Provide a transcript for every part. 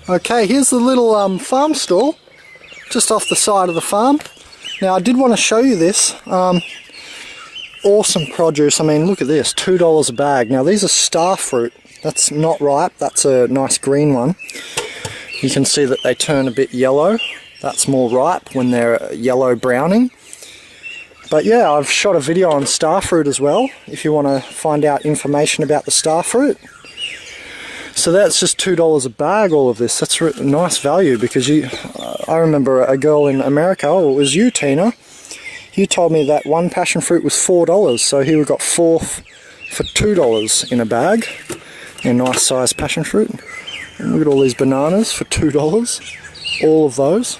Okay, here's the little farm stall just off the side of the farm. Now I did want to show you this. Awesome produce. I mean, look at this, $2 a bag. Now these are star fruit. That's not ripe, that's a nice green one. You can see that they turn a bit yellow. That's more ripe when they're yellow browning. But yeah, I've shot a video on star fruit as well, if you want to find out information about the star fruit. So that's just $2 a bag, all of this. That's a nice value, because I remember a girl in America, oh, it was you, Tina, you told me that one passion fruit was $4, so here we've got 4 for $2 in a bag. A nice sized passion fruit. And look at all these bananas for $2, all of those.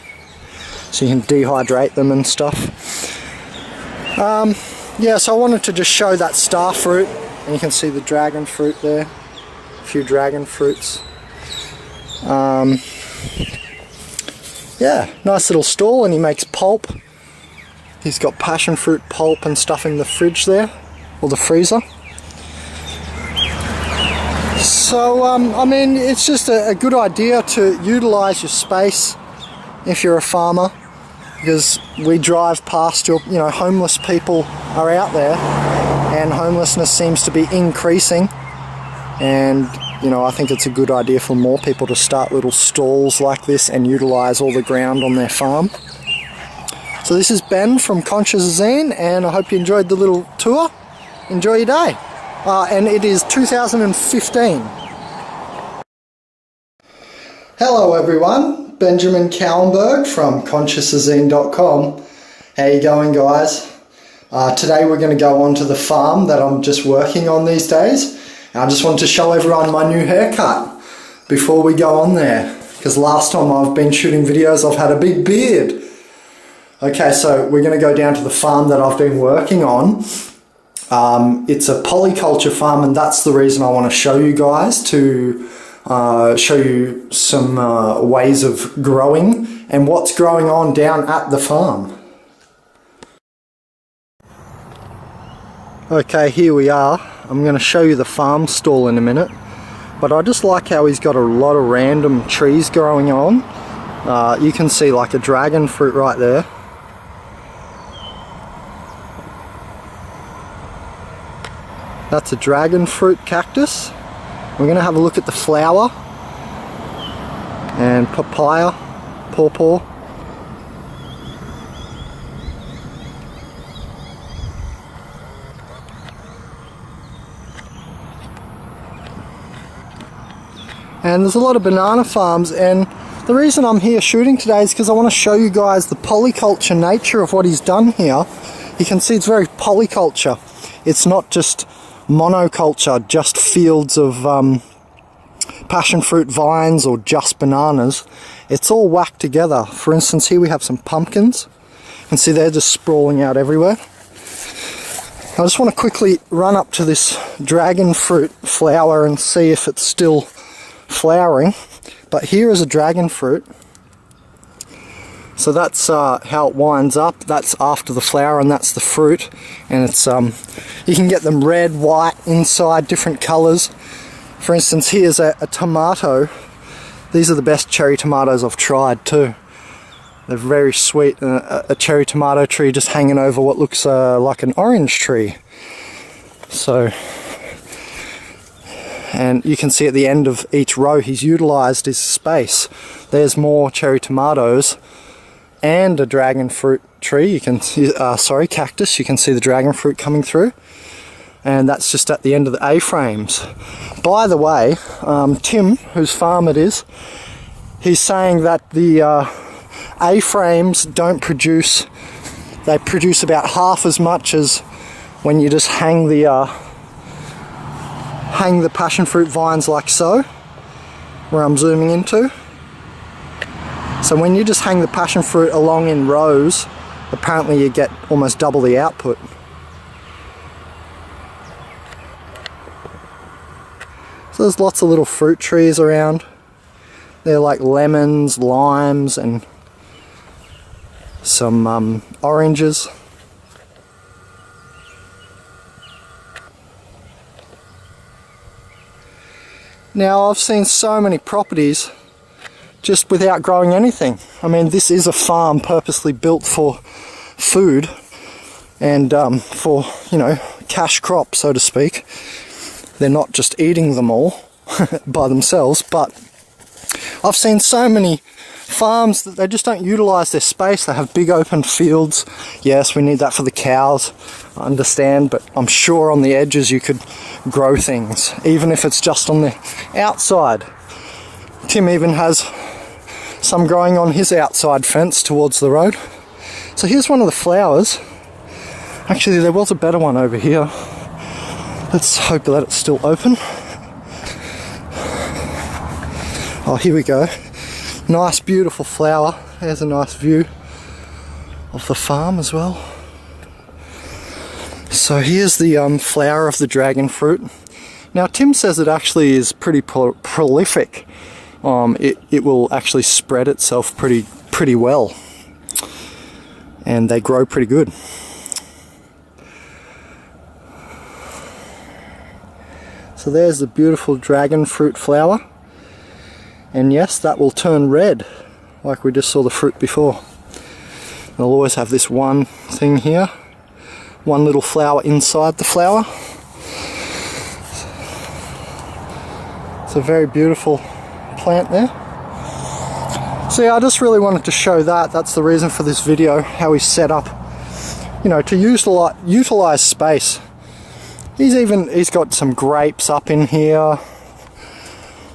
So you can dehydrate them and stuff. Yeah, so I wanted to just show that star fruit, and you can see the dragon fruit there. A few dragon fruits. Yeah, nice little stall, and he makes pulp. He's got passion fruit pulp and stuff in the fridge there, or the freezer. So, I mean, it's just a good idea to utilise your space if you're a farmer, because we drive past homeless people are out there, and homelessness seems to be increasing, and I think it's a good idea for more people to start little stalls like this and utilise all the ground on their farm. So this is Ben from consciousazine, and I hope you enjoyed the little tour. Enjoy your day. And it is 2015. Hello everyone, Benjamin Kallenberg from consciousazine.com. How you going, guys? Today we're going to go on to the farm that I'm just working on these days. I just wanted to show everyone my new haircut before we go on there, because last time I've been shooting videos I've had a big beard. Okay, so we're going to go down to the farm that I've been working on. It's a PolyCulture farm, and that's the reason I want to show you guys, to show you some ways of growing and what's growing on down at the farm. Okay, here we are. I'm going to show you the farm stall in a minute, but I just like how he's got a lot of random trees growing on. You can see like a dragon fruit right there. That's a dragon fruit cactus. We're going to have a look at the flower, and papaya, pawpaw. And there's a lot of banana farms, and the reason I'm here shooting today is because I want to show you guys the polyculture nature of what he's done here. You can see it's very polyculture. It's not just monoculture, just fields of passion fruit vines or just bananas. It's all whacked together. For instance, here we have some pumpkins. You can see they're just sprawling out everywhere. I just want to quickly run up to this dragon fruit flower and see if it's still flowering. But here is a dragon fruit. So that's how it winds up. That's after the flower, and that's the fruit. And it's you can get them red, white, inside, different colours. For instance, here's a tomato. These are the best cherry tomatoes I've tried too. They're very sweet. A cherry tomato tree just hanging over what looks like an orange tree. So, and you can see at the end of each row he's utilised his space. There's more cherry tomatoes and a dragon fruit tree. You can see, cactus. You can see the dragon fruit coming through, and that's just at the end of the A-frames. By the way, Tim, whose farm it is, he's saying that the A-frames don't produce. They produce about half as much as when you just hang the passion fruit vines like so, where I'm zooming into. So when you just hang the passion fruit along in rows, apparently you get almost double the output. So there's lots of little fruit trees around. They're like lemons, limes, and some oranges. Now I've seen so many properties just without growing anything. I mean, this is a farm purposely built for food and for, you know, cash crop, so to speak. They're not just eating them all by themselves, but I've seen so many farms that they just don't utilize their space. They have big open fields. Yes, we need that for the cows, I understand, but I'm sure on the edges you could grow things, even if it's just on the outside. Tim even has some growing on his outside fence towards the road. So here's one of the flowers. Actually, there was a better one over here. Let's hope that it's still open. Oh, here we go. Nice, beautiful flower. There's a nice view of the farm as well. So here's the flower of the dragon fruit. Now, Tim says it actually is pretty prolific. It will actually spread itself pretty well, and they grow pretty good. So there's the beautiful dragon fruit flower, and yes, that will turn red like we just saw the fruit before. They'll always have this one thing here, one little flower inside the flower. It's a very beautiful plant there. So yeah, I just really wanted to show that. That's the reason for this video, how he's set up, you know, to utilize space. He's got some grapes up in here.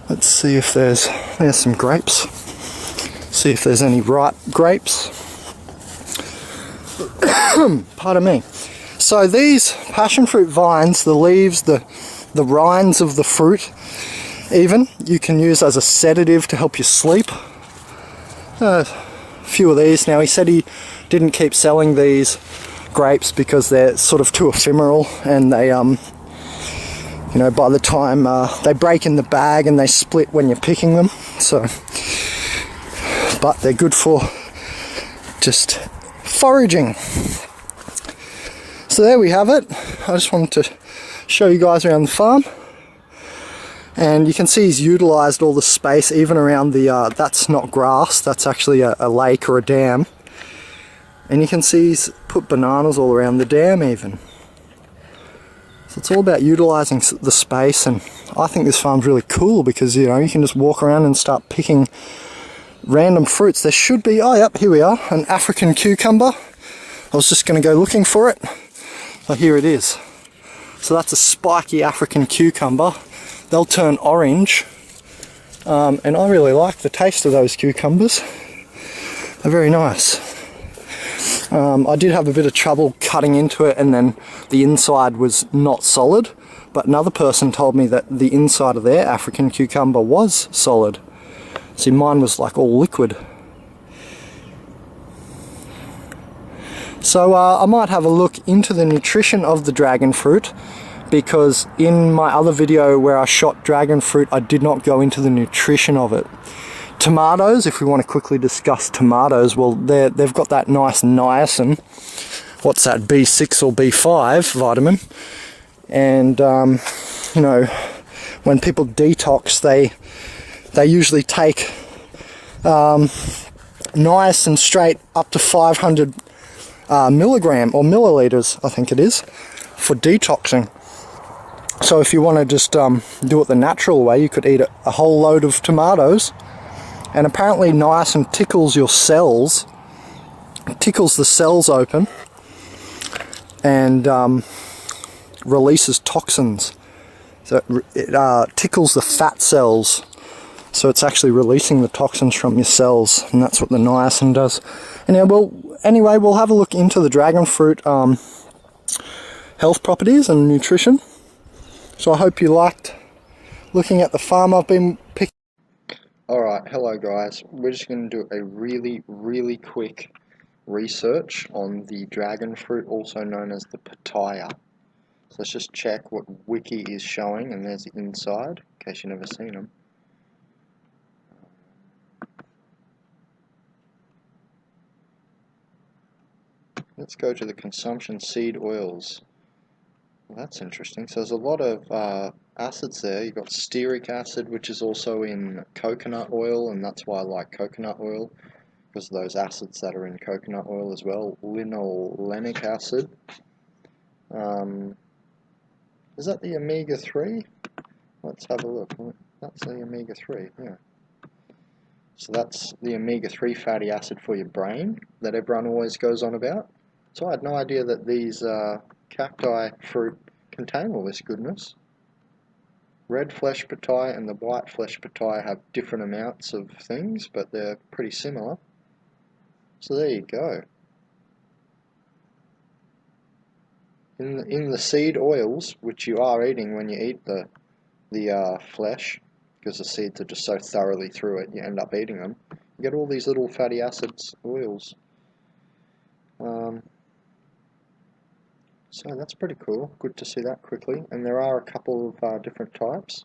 Let's see if there's some grapes. See if there's any ripe grapes. Pardon me. So these passion fruit vines, the leaves, the rinds of the fruit, even, you can use as a sedative to help you sleep. A few of these. Now, he said he didn't keep selling these grapes because they're sort of too ephemeral, and they you know, by the time they break in the bag and they split when you're picking them. So, but they're good for just foraging. So there we have it. I just wanted to show you guys around the farm, and you can see he's utilized all the space even around the that's not grass, that's actually a lake or a dam. And you can see he's put bananas all around the dam even. So it's all about utilising the space, and I think this farm's really cool because, you know, you can just walk around and start picking random fruits. There should be, oh yep, here we are, an African cucumber. I was just going to go looking for it. Oh, here it is. So that's a spiky African cucumber. They'll turn orange, and I really like the taste of those cucumbers. They're very nice. I did have a bit of trouble cutting into it, and then the inside was not solid, but another person told me that the inside of their African cucumber was solid. See, mine was like all liquid. So I might have a look into the nutrition of the dragon fruit, because in my other video where I shot dragon fruit, I did not go into the nutrition of it. Tomatoes, if we want to quickly discuss tomatoes, well, they've got that nice niacin, what's that, B6 or B5 vitamin, and you know, when people detox, they usually take niacin straight up to 500 milligram or milliliters, I think it is, for detoxing. So if you want to just do it the natural way, you could eat a whole load of tomatoes. And apparently niacin tickles your cells, tickles the cells open, and releases toxins. So it tickles the fat cells, so it's actually releasing the toxins from your cells, and that's what the niacin does. Anyway, we'll have a look into the dragon fruit health properties and nutrition. So I hope you liked looking at the farm I've been picking. Alright, hello guys. We're just going to do a really quick research on the dragon fruit, also known as the pitaya. So let's just check what Wiki is showing, and there's the inside, in case you've never seen them. Let's go to the consumption seed oils. Well, that's interesting. So there's a lot of acids there. You've got stearic acid, which is also in coconut oil, and that's why I like coconut oil, because of those acids that are in coconut oil as well. Linolenic acid. Um, is that the omega-3? Let's have a look. That's the omega-3, yeah. So that's the omega-3 fatty acid for your brain that everyone always goes on about. So I had no idea that these cacti fruit contain all this goodness. Red flesh petai and the white flesh petai have different amounts of things, but they're pretty similar. So there you go. In the seed oils, which you are eating when you eat the flesh, because the seeds are just so thoroughly through it, you end up eating them. You get all these little fatty acids, oils. So that's pretty cool. Good to see that quickly. And there are a couple of different types.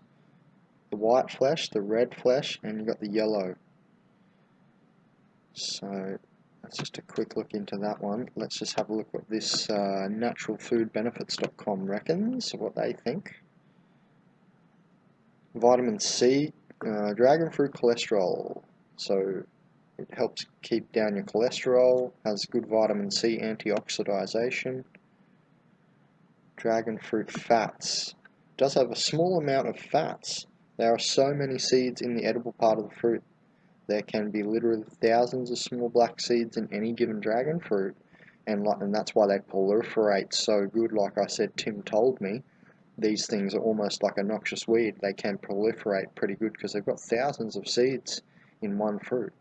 The white flesh, the red flesh, and you've got the yellow. So that's just a quick look into that one. Let's just have a look what this naturalfoodbenefits.com reckons, what they think. Vitamin C, dragon fruit cholesterol. So it helps keep down your cholesterol, has good vitamin C antioxidization. Dragon fruit fats. Does have a small amount of fats. There are so many seeds in the edible part of the fruit. There can be literally thousands of small black seeds in any given dragon fruit, and that's why they proliferate so good. Like I said, Tim told me, these things are almost like a noxious weed. They can proliferate pretty good because they've got thousands of seeds in one fruit.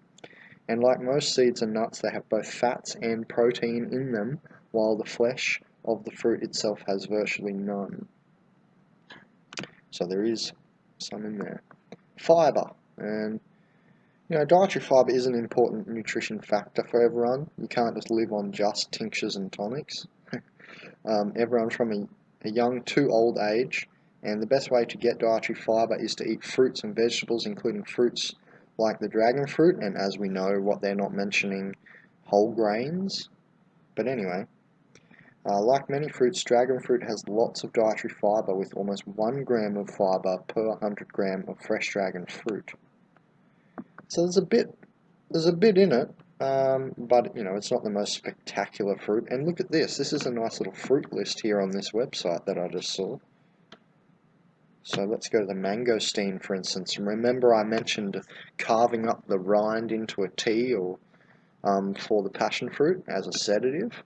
And like most seeds and nuts, they have both fats and protein in them, while the flesh of the fruit itself has virtually none. So there is some in there. Fiber, and dietary fiber is an important nutrition factor for everyone. You can't just live on just tinctures and tonics. Everyone from a young to old age, and the best way to get dietary fiber is to eat fruits and vegetables, including fruits like the dragon fruit, and as we know, what they're not mentioning, whole grains. But anyway, like many fruits, dragon fruit has lots of dietary fiber, with almost 1 gram of fiber per 100 gram of fresh dragon fruit. So there's a bit in it, but it's not the most spectacular fruit. And look at this. This is a nice little fruit list here on this website that I just saw. So let's go to the mangosteen, for instance. Remember I mentioned carving up the rind into a tea or for the passion fruit as a sedative.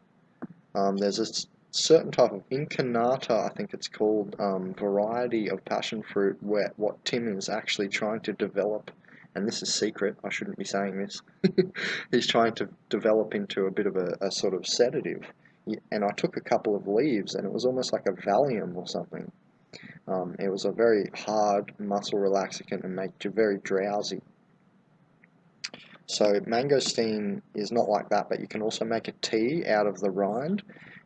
There's a certain type of incarnata, I think it's called, variety of passion fruit where what Tim is actually trying to develop, and this is secret, I shouldn't be saying this, he's trying to develop into a bit of a sort of sedative. And I took a couple of leaves and it was almost like a Valium or something. It was a very hard muscle relaxant and made you very drowsy. So mangosteen is not like that, but you can also make a tea out of the rind,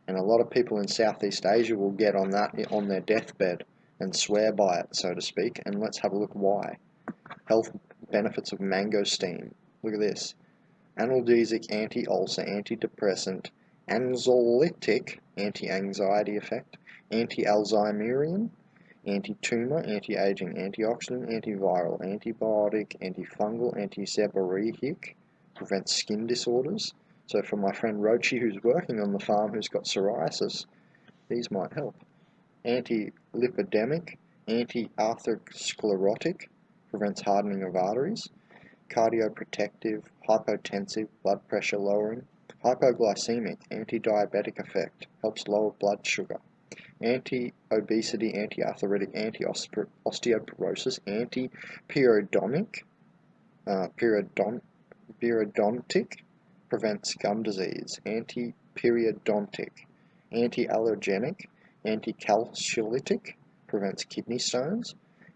and a lot of people in Southeast Asia will get on that on their deathbed and swear by it, so to speak. And let's have a look why. Health benefits of mangosteen. Look at this. Analgesic, anti-ulcer, antidepressant, anxiolytic, anti-anxiety effect, anti-Alzheimerian, anti-tumor, anti-aging, antioxidant, antiviral, antibiotic, antifungal, antiseborrheic, prevents skin disorders. So for my friend Rochi, who's working on the farm, who's got psoriasis, these might help. Anti-lipidemic, anti-atherosclerotic, prevents hardening of arteries. Cardioprotective, hypotensive, blood pressure lowering. Hypoglycemic, anti-diabetic effect, helps lower blood sugar. Anti-obesity, anti-arthritic, anti-osteoporosis, anti-periodontic, periodontic, prevents gum disease. Anti-periodontic, anti-allergenic, anti-calcilytic, prevents kidney stones.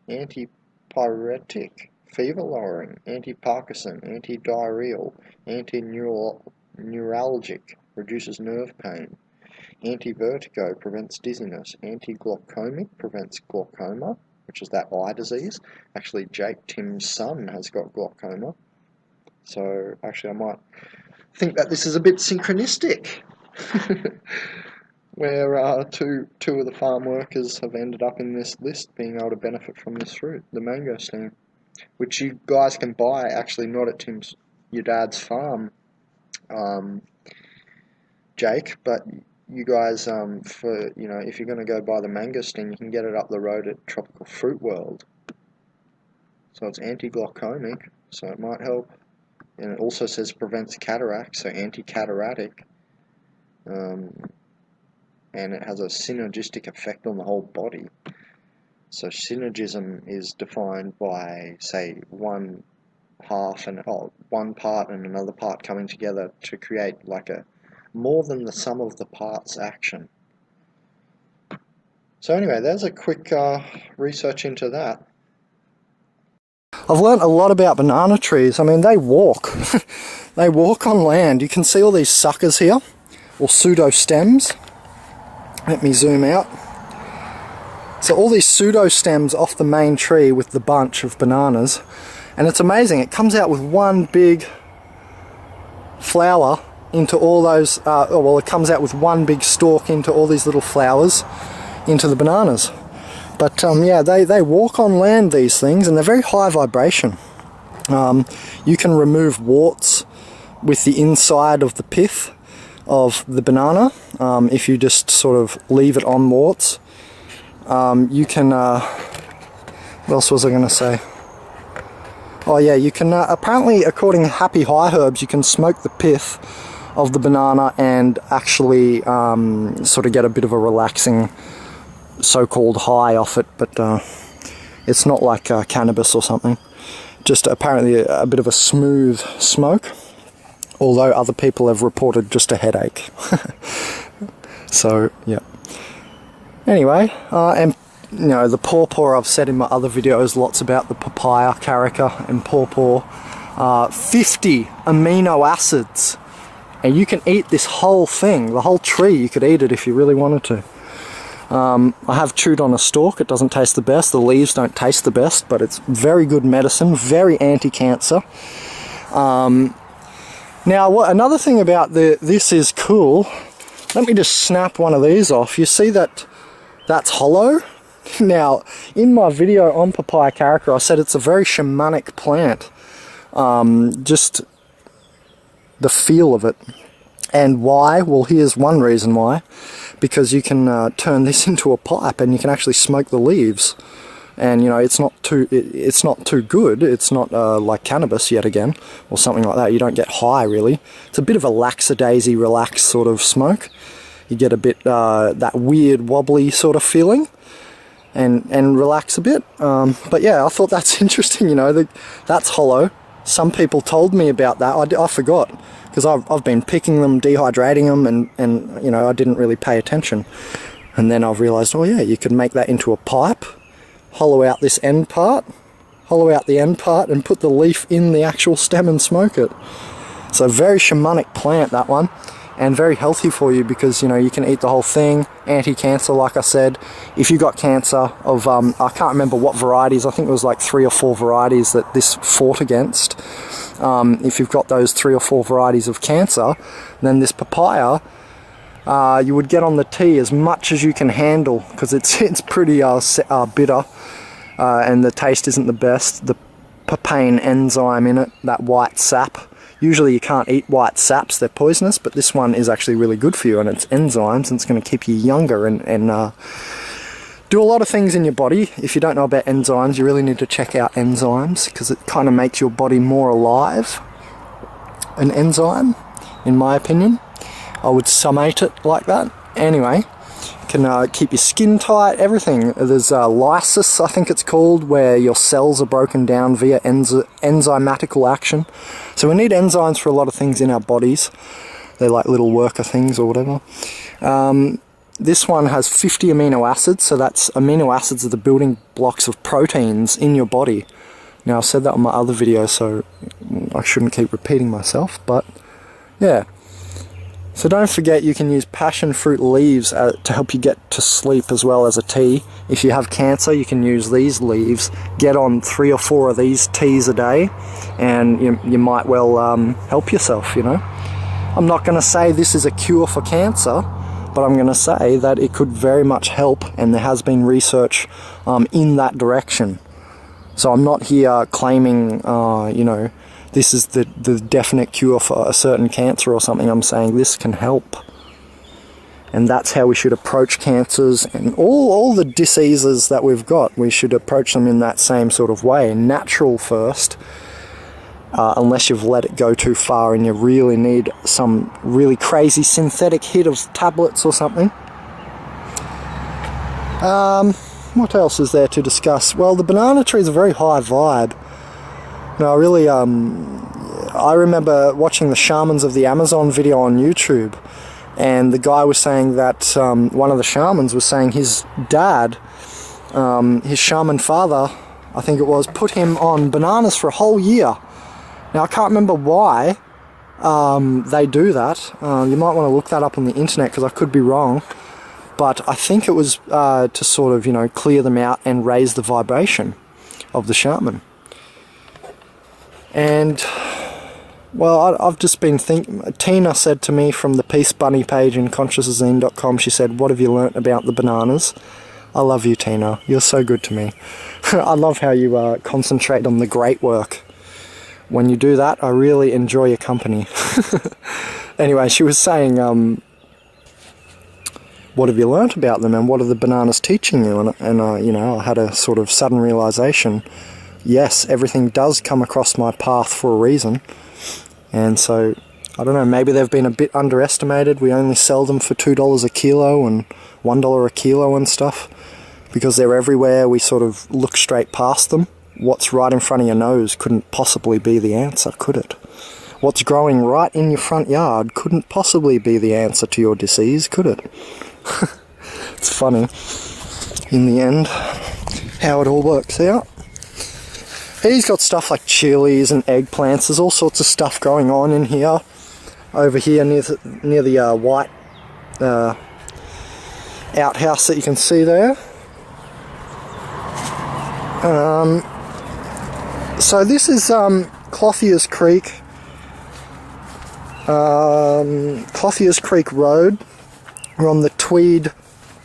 Antipyretic, fever lowering. Anti-Parkinson, anti-diarrheal, anti-neuralgic, reduces nerve pain. Anti-vertigo, prevents dizziness. Anti-glaucomic, prevents glaucoma, which is that eye disease. Actually, Jake, Tim's son, has got glaucoma. So, actually, I might think that this is a bit synchronistic. where two of the farm workers have ended up in this list being able to benefit from this fruit, the mangosteen, which you guys can buy actually not at your dad's farm, Jake, but you guys, for, you know, if you're going to go buy the mangosteen, you can get it up the road at Tropical Fruit World. So it's anti-glaucomic, so it might help. And it also says prevents cataract, so anti-cataratic. And it has a synergistic effect on the whole body. So synergism is defined by, say, one part and another part coming together to create like a more than the sum of the parts action. So anyway, there's a quick research into that. I've learnt a lot about banana trees. I mean, they walk. They walk on land. You can see all these suckers here, or pseudostems. Let me zoom out. So all these pseudostems off the main tree with the bunch of bananas, and it's amazing. It comes out with one big flower into all those, it comes out with one big stalk into all these little flowers into the bananas. But yeah, they walk on land, these things, and they're very high vibration. You can remove warts with the inside of the pith of the banana if you just sort of leave it on warts. You can, what else was I going to say? Oh yeah, you can, apparently according to Happy High Herbs, you can smoke the pith of the banana and actually sort of get a bit of a relaxing so-called high off it, but it's not like cannabis or something. Just apparently a bit of a smooth smoke, although other people have reported just a headache. So yeah. Anyway, and you know, the pawpaw, I've said in my other videos lots about the papaya, carica and pawpaw. 50 amino acids, and you can eat this whole thing, the whole tree. You could eat it if you really wanted to. I have chewed on a stalk. It doesn't taste the best. The leaves don't taste the best, but it's very good medicine, very anti-cancer. Now, another thing about this is cool. Let me just snap one of these off. You see that that's hollow? Now, in my video on papaya carica, I said it's a very shamanic plant. Just the feel of it. And why? Well, here's one reason why. Because you can turn this into a pipe and you can actually smoke the leaves. And you know, it's not too good. It's not like cannabis yet again, or something like that. You don't get high really. It's a bit of a lackadaisy, relaxed sort of smoke. You get a bit that weird wobbly sort of feeling, and relax a bit. But yeah, I thought that's interesting. You know, that's hollow. Some people told me about that. I forgot, because I've been picking them, dehydrating them, and you know, I didn't really pay attention. And then I've realised, oh yeah, you could make that into a pipe, hollow out this end part, hollow out the end part, and put the leaf in the actual stem and smoke it. So very shamanic plant, that one, and very healthy for you, because you know, you can eat the whole thing. Anti-cancer, like I said. If you got cancer of I can't remember what varieties, I think it was like 3 or 4 varieties that this fought against. If you've got those 3 or 4 varieties of cancer, then this papaya, you would get on the tea as much as you can handle, because it's pretty bitter, and the taste isn't the best. The papain enzyme in it, that white sap. Usually you can't eat white saps, they're poisonous, but this one is actually really good for you, and it's enzymes, and it's going to keep you younger and do a lot of things in your body. If you don't know about enzymes, you really need to check out enzymes, because it kind of makes your body more alive. An enzyme, in my opinion. I would summate it like that. Anyway, it can keep your skin tight, everything. There's lysis, I think it's called, where your cells are broken down via enzymatical action. So we need enzymes for a lot of things in our bodies. They're like little worker things or whatever. This one has 50 amino acids, so that's amino acids are the building blocks of proteins in your body. Now, I've said that on my other video, so I shouldn't keep repeating myself, but yeah. So don't forget, you can use passion fruit leaves to help you get to sleep, as well as a tea. If you have cancer, you can use these leaves. Get on 3 or 4 of these teas a day, and you might well help yourself, you know. I'm not going to say this is a cure for cancer, but I'm going to say that it could very much help, and there has been research in that direction. So I'm not here claiming, you know, this is the definite cure for a certain cancer or something. I'm saying this can help. And that's how we should approach cancers and all the diseases that we've got. We should approach them in that same sort of way. Natural first, unless you've let it go too far and you really need some really crazy synthetic hit of tablets or something. What else is there to discuss? Well, the banana tree is a very high vibe. You know, I remember watching the Shamans of the Amazon video on YouTube. And the guy was saying that one of the shamans was saying his dad, his shaman father, I think it was, put him on bananas for a whole year. Now, I can't remember why they do that. You might want to look that up on the internet because I could be wrong. But I think it was to sort of, you know, clear them out and raise the vibration of the shaman. And... well, I've just been thinking. Tina said to me from the Peace Bunny page in consciousazine.com, she said, "What have you learnt about the bananas?" I love you, Tina. You're so good to me. I love how you concentrate on the great work. When you do that, I really enjoy your company. Anyway, she was saying, what have you learnt about them and what are the bananas teaching you? And you know, I had a sort of sudden realisation. Yes, everything does come across my path for a reason. And so, I don't know, maybe they've been a bit underestimated. We only sell them for $2 a kilo and $1 a kilo and stuff. Because they're everywhere, we sort of look straight past them. What's right in front of your nose couldn't possibly be the answer, could it? What's growing right in your front yard couldn't possibly be the answer to your disease, could it? It's funny, in the end, how it all works out. He's got stuff like chilies and eggplants. There's all sorts of stuff going on in here. Over here near the white outhouse that you can see there. So this is Clothiers Creek. Clothiers Creek Road. We're on the Tweed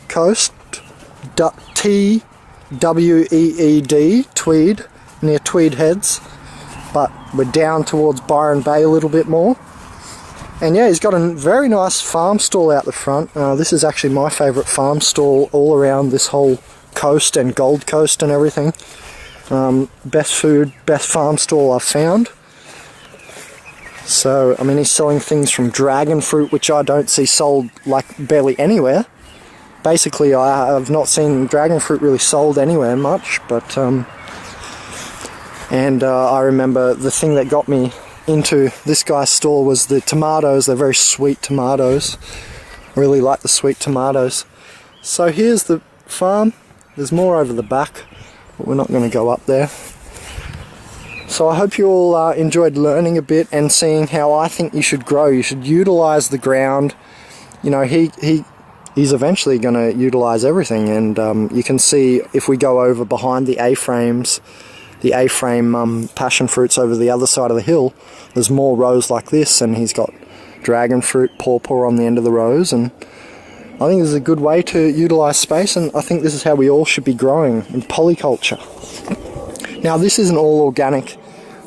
coast. T-W-E-E-D, Tweed. Near Tweed Heads, but we're down towards Byron Bay a little bit more. And yeah, he's got a very nice farm stall out the front. This is actually my favourite farm stall all around this whole coast and Gold Coast and everything. Best food, best farm stall I've found. So, I mean, he's selling things from dragon fruit, which I don't see sold like barely anywhere. Basically, I have not seen dragon fruit really sold anywhere much, but and I remember the thing that got me into this guy's stall was the tomatoes. They're very sweet tomatoes. I really like the sweet tomatoes. So here's the farm. There's more over the back, but we're not going to go up there. So I hope you all enjoyed learning a bit and seeing how I think you should grow. You should utilize the ground. You know, he's eventually going to utilize everything, and you can see if we go over behind the A-frames, the A-frame passion fruits over the other side of the hill, there's more rows like this, and he's got dragon fruit, pawpaw on the end of the rows, and I think this is a good way to utilize space, and I think this is how we all should be growing in polyculture. Now, this isn't all organic.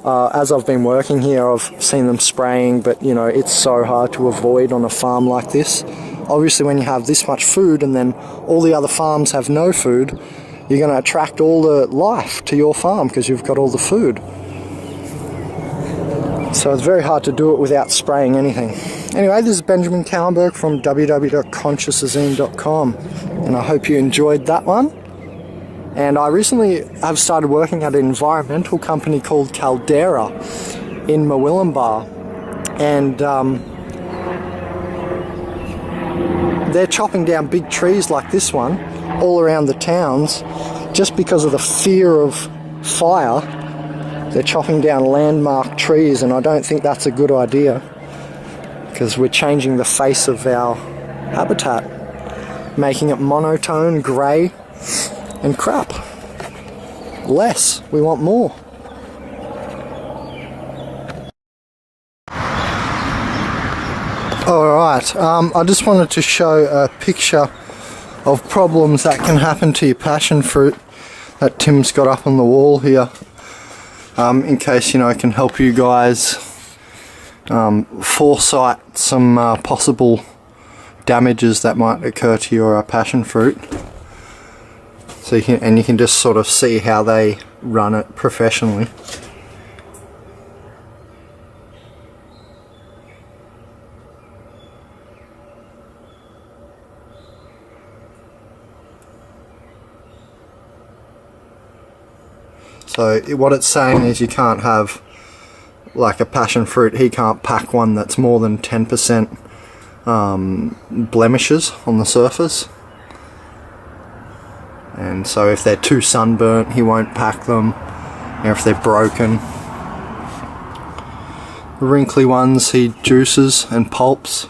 As I've been working here, I've seen them spraying, but you know, it's so hard to avoid on a farm like this. Obviously, when you have this much food and then all the other farms have no food, you're going to attract all the life to your farm because you've got all the food. So it's very hard to do it without spraying anything. Anyway, this is Benjamin Kallenberg from www.consciousazine.com, and I hope you enjoyed that one. And I recently have started working at an environmental company called Caldera in Murwillumbah, and they're chopping down big trees like this one all around the towns just because of the fear of fire. They're chopping down landmark trees, and I don't think that's a good idea because we're changing the face of our habitat, making it monotone, grey and crap. Less. We want more. Alright, I just wanted to show a picture of problems that can happen to your passion fruit that Tim's got up on the wall here, in case, you know, it can help you guys foresight some possible damages that might occur to your passion fruit. So you can just sort of see how they run it professionally. So what it's saying is you can't have like a passion fruit, he can't pack one that's more than 10% blemishes on the surface. And so if they're too sunburnt, he won't pack them. You know, if they're broken. The wrinkly ones he juices and pulps.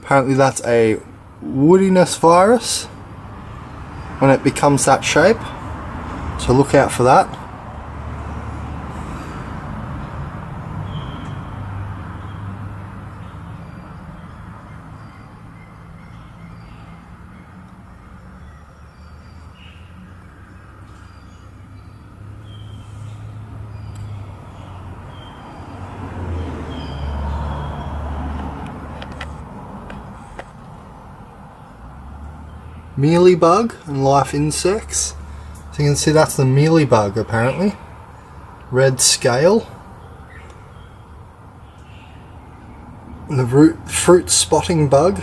Apparently that's a woodiness virus when it becomes that shape, so look out for that. Mealybug and life insects. So you can see that's the mealybug apparently. Red scale. And the fruit spotting bug.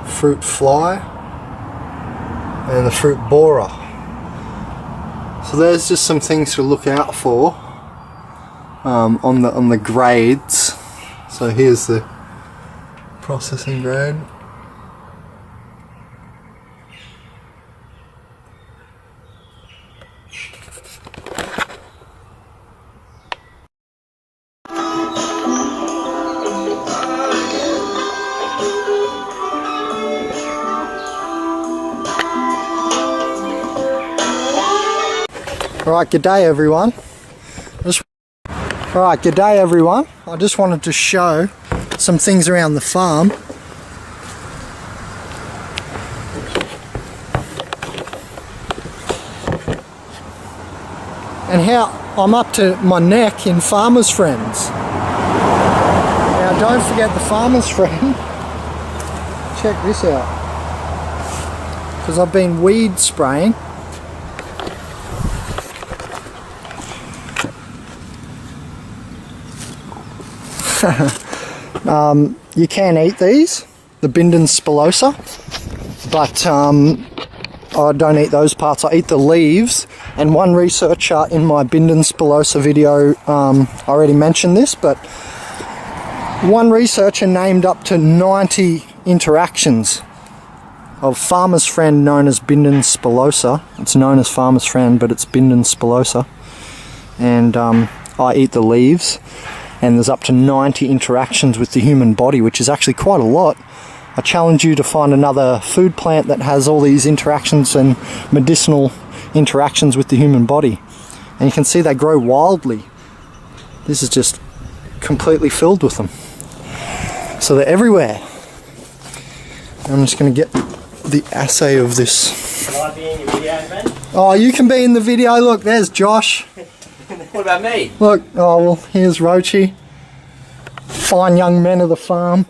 Fruit fly. And the fruit borer. So there's just some things to look out for on the grades. So here's the processing grade. Alright, g'day everyone. Alright, g'day everyone. I just wanted to show some things around the farm. And how I'm up to my neck in Farmer's Friends. Now don't forget the Farmer's Friend. Check this out. Because I've been weed spraying. You can eat these, the Bandit spilosa, but I don't eat those parts. I eat the leaves. And one researcher in my Bandit spilosa video already mentioned this, but one researcher named up to 90 interactions of Farmer's Friend known as Bandit spilosa. It's known as Farmer's Friend, but it's Bandit spilosa. And I eat the leaves. And there's up to 90 interactions with the human body, which is actually quite a lot. I challenge you to find another food plant that has all these interactions and medicinal interactions with the human body. And you can see they grow wildly. This is just completely filled with them. So they're everywhere. I'm just going to get the assay of this. Can I be in your video, man? Oh, you can be in the video. Look, there's Josh. What about me? Look, oh well, here's Rochi. Fine young men of the farm.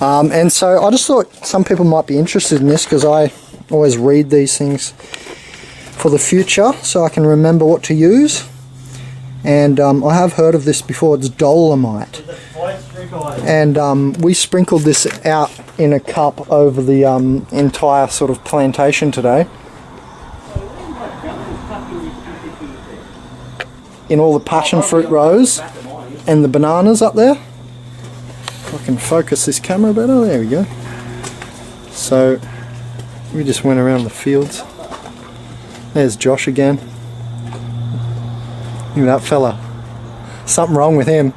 And so I just thought some people might be interested in this because I always read these things for the future so I can remember what to use. And I have heard of this before. It's dolomite. And we sprinkled this out in a cup over the entire sort of plantation today. In all the passion fruit rows and the bananas up there. I can focus this camera better. There we go. So we just went around the fields. There's Josh again. Look at that fella. Something wrong with him.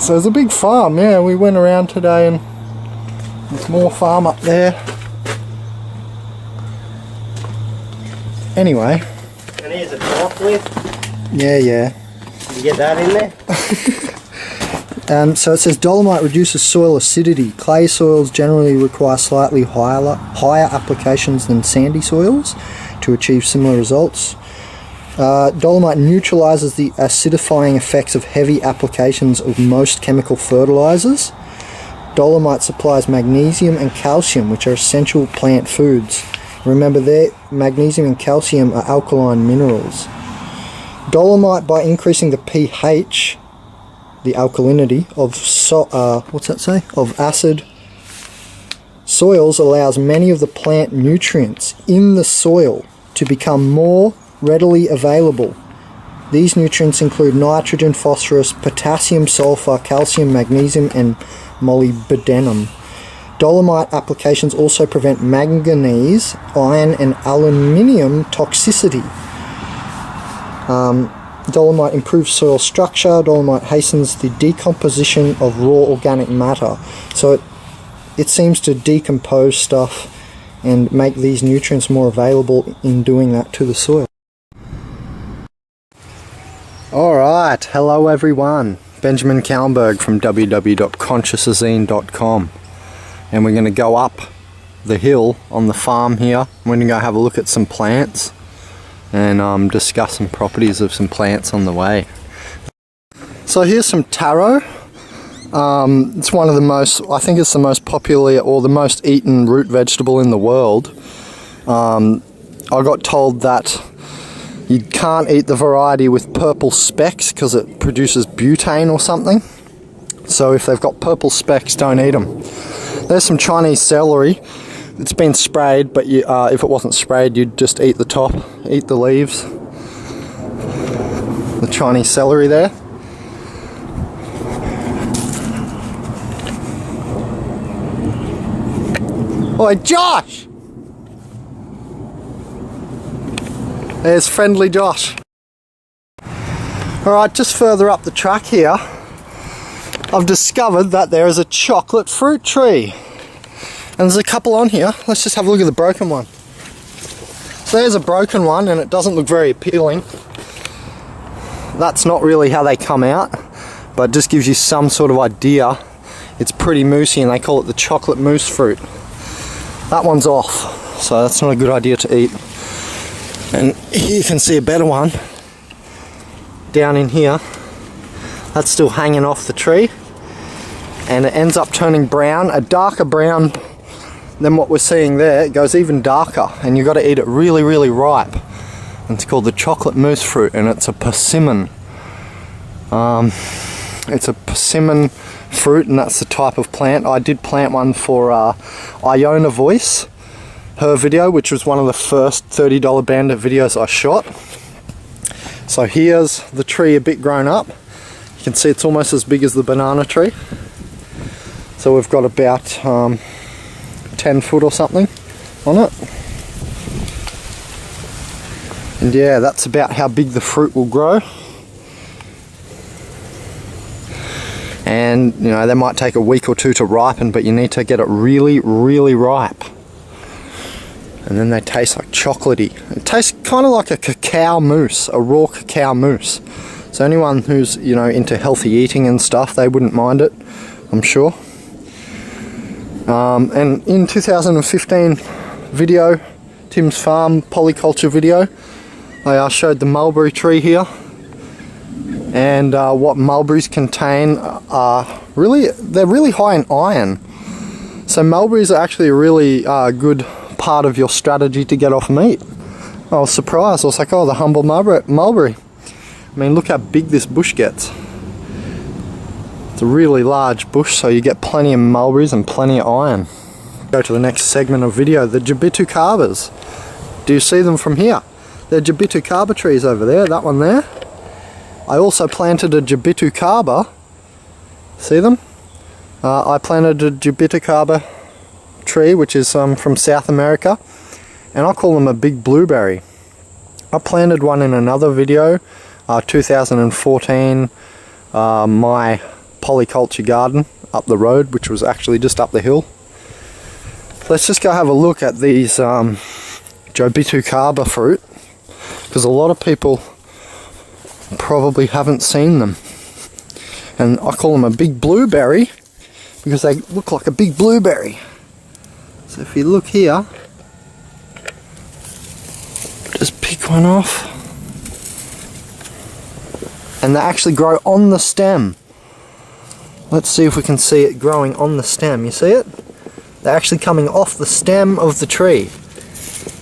So it's a big farm. Yeah, we went around today and there's more farm up there. Anyway. And here's a cloth lid. Yeah. Did you get that in there? So it says dolomite reduces soil acidity. Clay soils generally require slightly higher applications than sandy soils to achieve similar results. Dolomite neutralizes the acidifying effects of heavy applications of most chemical fertilizers. Dolomite supplies magnesium and calcium, which are essential plant foods. Remember, magnesium and calcium are alkaline minerals. Dolomite, by increasing the pH, the alkalinity of acid soils, allows many of the plant nutrients in the soil to become more readily available. These nutrients include nitrogen, phosphorus, potassium, sulfur, calcium, magnesium, and molybdenum. Dolomite applications also prevent manganese, iron, and aluminium toxicity. Dolomite improves soil structure. Dolomite hastens the decomposition of raw organic matter. So it seems to decompose stuff and make these nutrients more available in doing that to the soil. Alright, hello everyone. Benjamin Kallenberg from www.consciousazine.com, and we're going to go up the hill on the farm here. We're going to go have a look at some plants and discuss some properties of some plants on the way. So here's some taro. It's one of the most, I think it's the most popular or the most eaten root vegetable in the world. I got told that you can't eat the variety with purple specks because it produces butane or something. So if they've got purple specks, don't eat them. There's some Chinese celery. It's been sprayed, but if it wasn't sprayed, you'd just eat the top, eat the leaves. The Chinese celery there. Oi, Josh! There's friendly Josh. Alright, just further up the track here, I've discovered that there is a chocolate fruit tree. And there's a couple on here. Let's just have a look at the broken one. So there's a broken one and it doesn't look very appealing. That's not really how they come out, but it just gives you some sort of idea. It's pretty moosey and they call it the chocolate mousse fruit. That one's off, so that's not a good idea to eat. And here you can see a better one down in here. That's still hanging off the tree and it ends up turning brown, a darker brown than what we're seeing there. It goes even darker and you've got to eat it really, really ripe. And it's called the chocolate mousse fruit and it's a persimmon. It's a persimmon fruit and that's the type of plant. I did plant one for Iona Voice, her video, which was one of the first $30 Bandit videos I shot. So here's the tree a bit grown up. You can see it's almost as big as the banana tree. So we've got about 10 foot or something on it. And yeah, that's about how big the fruit will grow. And you know, they might take a week or two to ripen, but you need to get it really, really ripe. And then they taste like chocolatey. It tastes kind of like a cacao mousse, a raw cacao mousse. So anyone who's, you know, into healthy eating and stuff, they wouldn't mind it, I'm sure. And in 2015 video, Tim's Farm PolyCulture video, I showed the mulberry tree here. And what mulberries contain are they're really high in iron. So mulberries are actually a really good part of your strategy to get off meat. I was surprised. I was like, oh, the humble mulberry. I mean, look how big this bush gets. It's a really large bush, so you get plenty of mulberries and plenty of iron. Go to the next segment of video, the Jabitucabas. Do you see them from here? They're Jabitucaba trees over there, that one there. I also planted a Jabitucaba. See them? I planted a Jabitucaba tree, which is from South America, and I call them a big blueberry. I planted one in another video, 2014, my PolyCulture garden up the road, which was actually just up the hill. Let's just go have a look at these Jabitucaba fruit. because a lot of people probably haven't seen them. And I call them a big blueberry because they look like a big blueberry. So if you look here, just pick one off, and they actually grow on the stem. Let's see if we can see it growing on the stem. You see it? They're actually coming off the stem of the tree.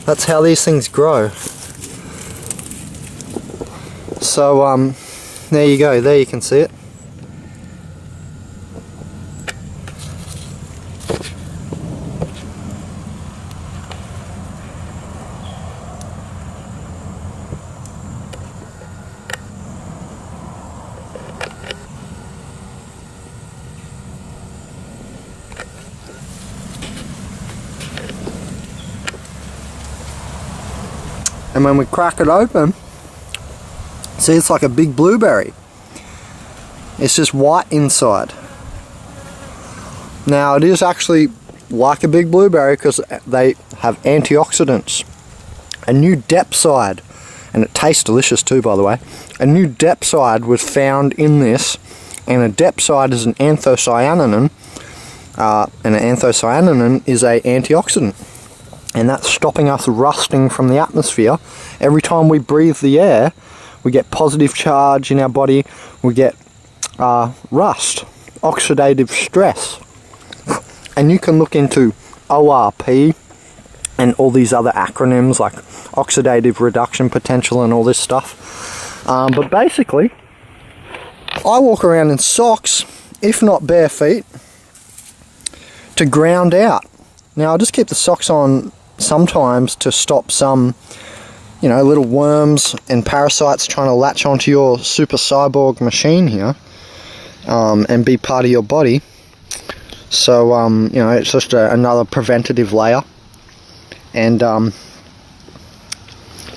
That's how these things grow. So there you go, there you can see it. And when we crack it open, see, it's like a big blueberry. It's just white inside. Now it is actually like a big blueberry because they have antioxidants. A new depth side, and it tastes delicious too, by the way. A new depth side was found in this, and a depth side is an anthocyanin, and an anthocyanin is an antioxidant. And that's stopping us rusting from the atmosphere. Every time we breathe the air, we get positive charge in our body, we get rust, oxidative stress. And you can look into ORP and all these other acronyms like oxidative reduction potential and all this stuff. But basically, I walk around in socks, if not bare feet, to ground out. Now I just keep the socks on sometimes to stop some, you know, little worms and parasites trying to latch onto your super cyborg machine here, and be part of your body. So you know, it's just another preventative layer. And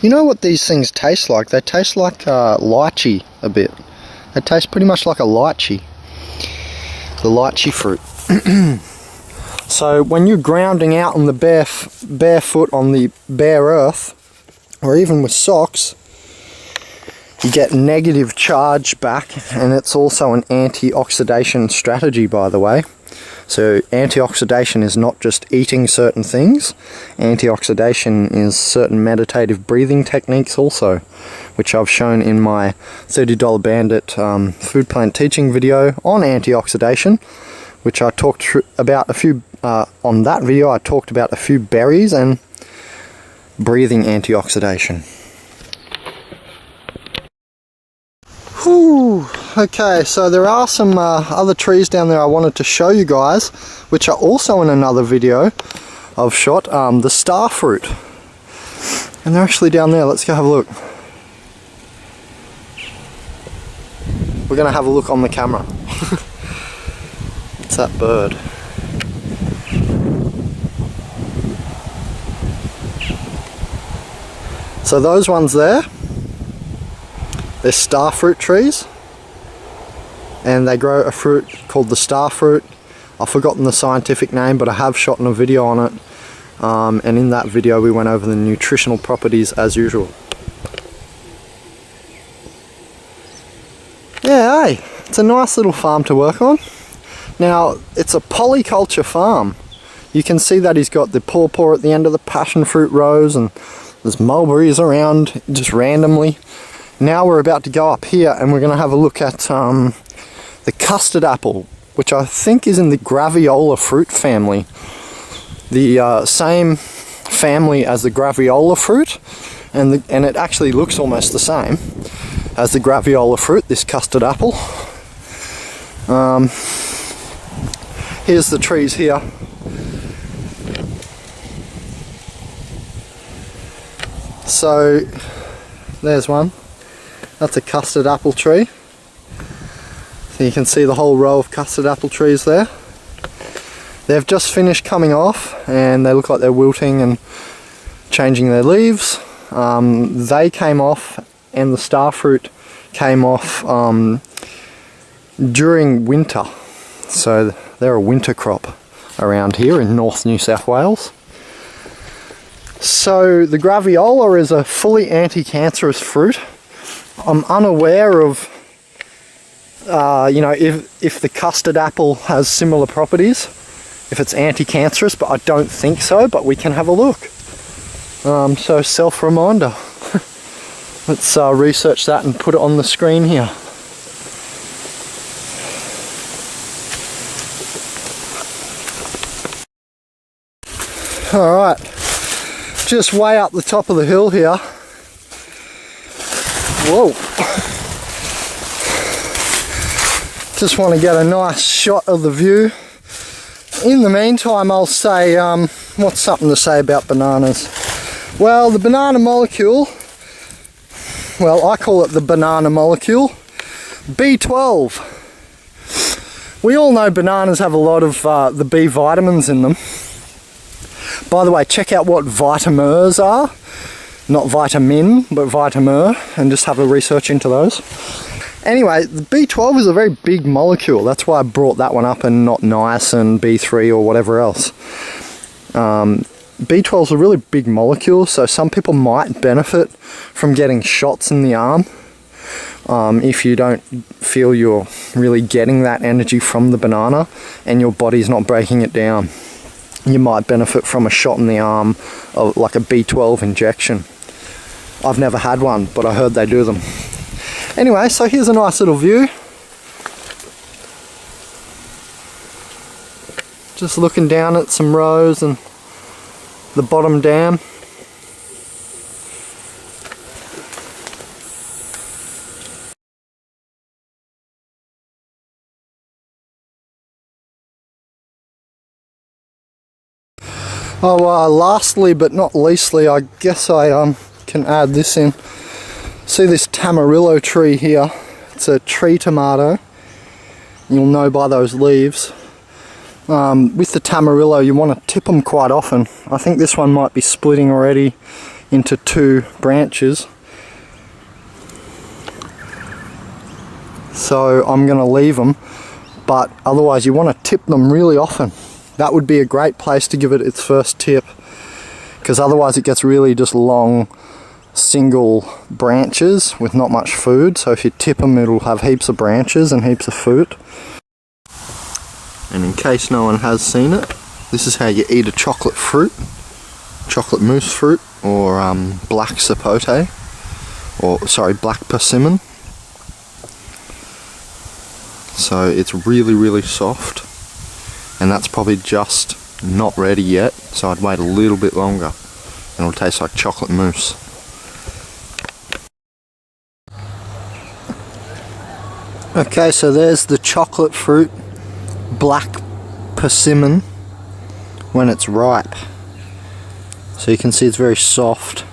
you know what these things taste like? They taste like lychee a bit. They taste pretty much like a lychee, the lychee fruit. So when you're grounding out on the barefoot on the bare earth, or even with socks, you get negative charge back, and it's also an anti-oxidation strategy, by the way. So antioxidation is not just eating certain things. Antioxidation is certain meditative breathing techniques also, which I've shown in my $30 Bandit food plant teaching video on antioxidation, which I talked about a few, on that video I talked about a few berries and breathing antioxidation. Whew. Okay, so there are some other trees down there I wanted to show you guys, which are also in another video I've shot, the star fruit. And they're actually down there. Let's go have a look. We're going to have a look on the camera. It's that bird. So those ones there, they're star fruit trees, and they grow a fruit called the star fruit. I've forgotten the scientific name, but I have shot a video on it, and in that video we went over the nutritional properties as usual. Yeah, hey, it's a nice little farm to work on. Now, it's a PolyCulture farm. You can see that he's got the pawpaw at the end of the passion fruit rows, and there's mulberries around just randomly. Now we're about to go up here and we're going to have a look at the custard apple, which I think is in the graviola fruit family. The same family as the graviola fruit, and it actually looks almost the same as the graviola fruit, this custard apple. Here's the trees here. So there's one. That's a custard apple tree. So you can see the whole row of custard apple trees there. They've just finished coming off and they look like they're wilting and changing their leaves. They came off, and the star fruit came off during winter. So they're a winter crop around here in North New South Wales. So the graviola is a fully anti-cancerous fruit. I'm unaware of, you know, if the custard apple has similar properties, if it's anti-cancerous, but I don't think so, but we can have a look. So self-reminder. Let's research that and put it on the screen here. Alright, just way up the top of the hill here. Whoa! Just want to get a nice shot of the view. In the meantime, I'll say, what's something to say about bananas? Well, the banana molecule, well, I call it the banana molecule, B12. We all know bananas have a lot of the B vitamins in them. By the way, check out what vitamins are. Not vitamin, but vitamin, and just have a research into those. Anyway, the B12 is a very big molecule. That's why I brought that one up and not niacin, B3 or whatever else. B12 is a really big molecule, so some people might benefit from getting shots in the arm. If you don't feel you're really getting that energy from the banana and your body's not breaking it down, you might benefit from a shot in the arm, of like a B12 injection. I've never had one, but I heard they do them. Anyway, so here's a nice little view. Just looking down at some rows and the bottom dam. Oh, lastly but not leastly, I guess I can add this in. See this tamarillo tree here? It's a tree tomato. You'll know by those leaves. With the tamarillo, you want to tip them quite often. I think this one might be splitting already into 2 branches. So I'm going to leave them, but otherwise you want to tip them really often. That would be a great place to give it its first tip, because otherwise it gets really just long single branches with not much food. So if you tip them, it'll have heaps of branches and heaps of food. And in case no one has seen it, this is how you eat a chocolate fruit, chocolate mousse fruit, or black sapote, or sorry, black persimmon. So it's really soft, and that's probably just not ready yet, so I'd wait a little bit longer and it'll taste like chocolate mousse. Okay, so there's the chocolate fruit, black persimmon, when it's ripe. So you can see it's very soft.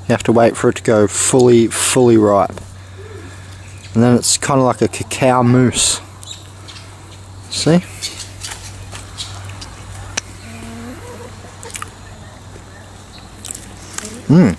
You have to wait for it to go fully ripe. And then it's kind of like a cacao mousse. See? Mmm.